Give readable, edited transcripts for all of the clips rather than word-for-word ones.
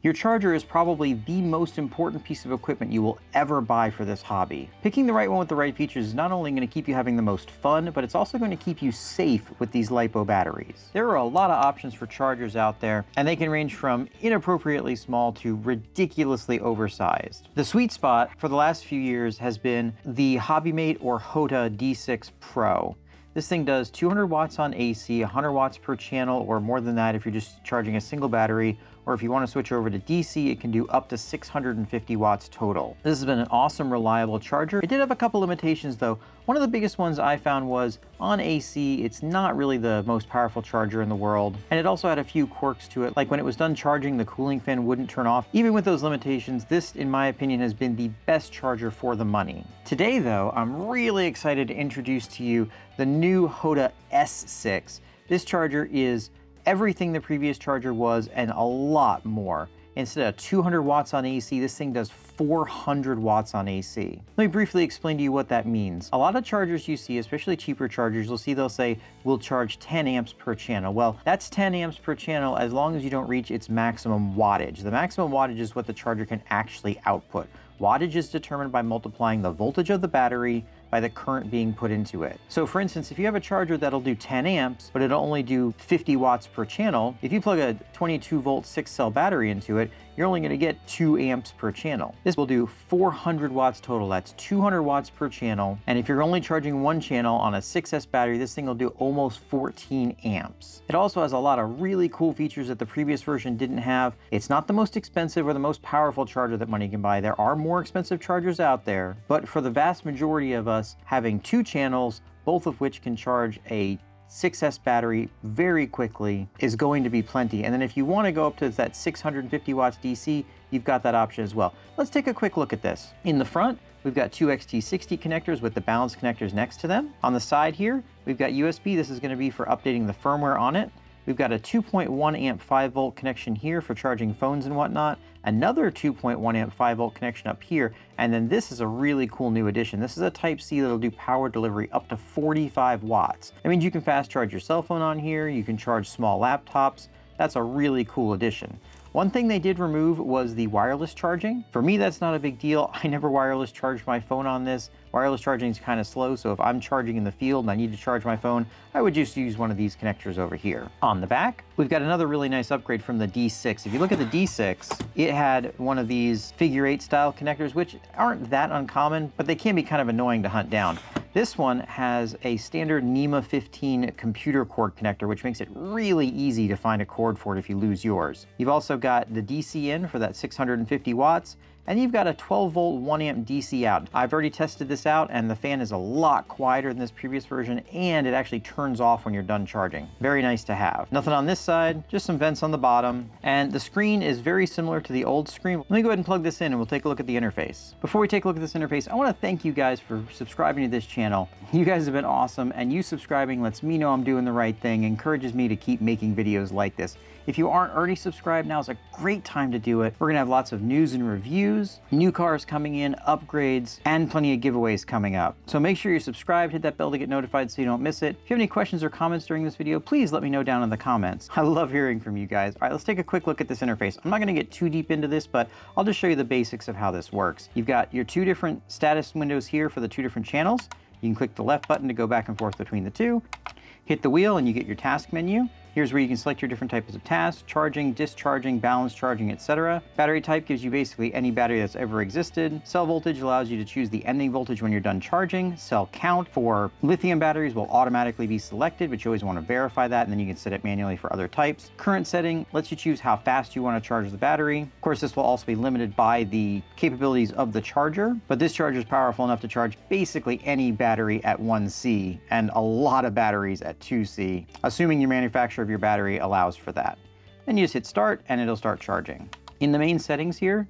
Your charger is probably the most important piece of equipment you will ever buy for this hobby. Picking the right one with the right features is not only going to keep you having the most fun, but it's also going to keep you safe with these Lipo batteries. There are a lot of options for chargers out there, and they can range from inappropriately small to ridiculously oversized. The sweet spot for the last few years has been the HobbyMate or Hota D6 Pro. This thing does 200 watts on AC, 100 watts per channel, or more than that if you're just charging a single battery, or if you want to switch over to DC, it can do up to 650 watts total. This has been an awesome, reliable charger. It did have a couple limitations though. One of the biggest ones I found was on AC, it's not really the most powerful charger in the world. And it also had a few quirks to it, like when it was done charging, the cooling fan wouldn't turn off. Even with those limitations, this, in my opinion, has been the best charger for the money. Today though, I'm really excited to introduce to you the new Hota S6. This charger is everything the previous charger was and a lot more. Instead of 200 watts on AC, this thing does 400 watts on AC. Let me briefly explain to you what that means. A lot of chargers you see, especially cheaper chargers, you'll see they'll say, we'll charge 10 amps per channel. Well, that's 10 amps per channel as long as you don't reach its maximum wattage. The maximum wattage is what the charger can actually output. Wattage is determined by multiplying the voltage of the battery by the current being put into it. So for instance, if you have a charger that'll do 10 amps, but it'll only do 50 watts per channel, if you plug a 22 volt 6-cell battery into it, you're only gonna get 2 amps per channel. This will do 400 watts total. That's 200 watts per channel. And if you're only charging one channel on a 6S battery, this thing will do almost 14 amps. It also has a lot of really cool features that the previous version didn't have. It's not the most expensive or the most powerful charger that money can buy. There are more expensive chargers out there, but for the vast majority of us, having 2 channels, both of which can charge a 6S battery very quickly, is going to be plenty. And then if you want to go up to that 650 watts DC, you've got that option as well. Let's take a quick look at this. In the front, we've got 2 XT60 connectors with the balance connectors next to them. On the side here, we've got USB. This is going to be for updating the firmware on it. We've got a 2.1 amp 5 volt connection here for charging phones and whatnot, another 2.1 amp 5 volt connection up here, and then this is a really cool new addition. This is a Type-C that'll do power delivery up to 45 watts. That means you can fast charge your cell phone on here, you can charge small laptops. That's a really cool addition. One thing they did remove was the wireless charging. For me, that's not a big deal. I never wireless charged my phone on this. Wireless charging is kind of slow, so if I'm charging in the field and I need to charge my phone, I would just use one of these connectors over here. On the back, we've got another really nice upgrade from the D6. If you look at the D6, it had one of these figure 8 style connectors, which aren't that uncommon, but they can be kind of annoying to hunt down. This one has a standard NEMA 15 computer cord connector, which makes it really easy to find a cord for it if you lose yours. You've also got the DC in for that 650 watts, and you've got a 12 volt 1 amp DC out. I've already tested this out and the fan is a lot quieter than this previous version, and it actually turns off when you're done charging. Very nice to have. Nothing on this side, just some vents on the bottom, and the screen is very similar to the old screen. Let me go ahead and plug this in and we'll take a look at the interface. Before we take a look at this interface, I want to thank you guys for subscribing to this channel. You guys have been awesome, and you subscribing lets me know I'm doing the right thing, encourages me to keep making videos like this. If you aren't already subscribed, now is a great time to do it. We're gonna have lots of news and reviews, new cars coming in, upgrades, and plenty of giveaways coming up. So make sure you're subscribed, hit that bell to get notified so you don't miss it. If you have any questions or comments during this video, please let me know down in the comments. I love hearing from you guys. All right, let's take a quick look at this interface. I'm not gonna get too deep into this, but I'll just show you the basics of how this works. You've got your 2 different status windows here for the 2 different channels. You can click the left button to go back and forth between the 2. Hit the wheel and you get your task menu. Here's where you can select your different types of tasks: charging, discharging, balance charging, etc. Battery type gives you basically any battery that's ever existed. Cell voltage allows you to choose the ending voltage when you're done charging. Cell count for lithium batteries will automatically be selected, but you always want to verify that, and then you can set it manually for other types. Current setting lets you choose how fast you want to charge the battery. Of course, this will also be limited by the capabilities of the charger, but this charger is powerful enough to charge basically any battery at 1C and a lot of batteries at 2C, assuming your manufacturer of your battery allows for that. Then you just hit start and it'll start charging. In the main settings here,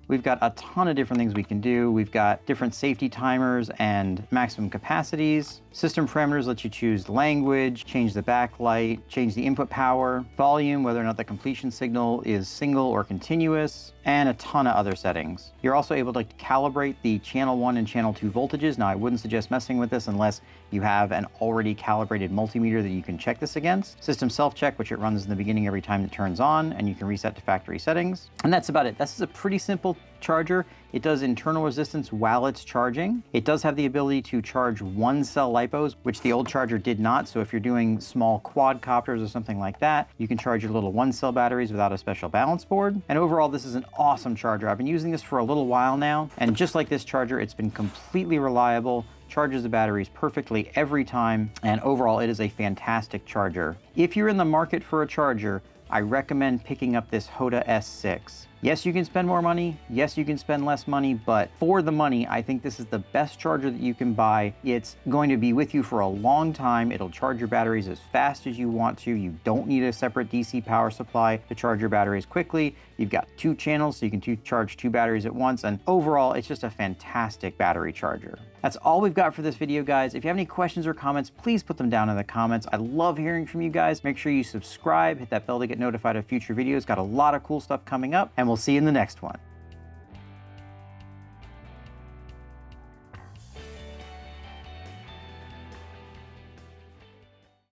We've got a ton of different things we can do. We've got different safety timers and maximum capacities. System parameters let you choose language, change the backlight, change the input power, volume, whether or not the completion signal is single or continuous, and a ton of other settings. You're also able to calibrate the channel 1 and channel 2 voltages. Now, I wouldn't suggest messing with this unless you have an already calibrated multimeter that you can check this against. System self-check, which it runs in the beginning every time it turns on, and you can reset to factory settings. And that's about it. This is a pretty simple charger. It does internal resistance while it's charging. It does have the ability to charge 1-cell lipos, which the old charger did not. So if you're doing small quadcopters or something like that, you can charge your little 1-cell batteries without a special balance board. And overall, this is an awesome charger. I've been using this for a little while now, and just like this charger, it's been completely reliable, charges the batteries perfectly every time, and overall, it is a fantastic charger. If you're in the market for a charger, I recommend picking up this Hota S6. Yes, you can spend more money. Yes, you can spend less money, but for the money, I think this is the best charger that you can buy. It's going to be with you for a long time. It'll charge your batteries as fast as you want to. You don't need a separate DC power supply to charge your batteries quickly. You've got 2 channels, so you can charge 2 batteries at once. And overall, it's just a fantastic battery charger. That's all we've got for this video, guys. If you have any questions or comments, please put them down in the comments. I love hearing from you guys. Make sure you subscribe, hit that bell to get notified of future videos. Got a lot of cool stuff coming up, and we'll see you in the next one.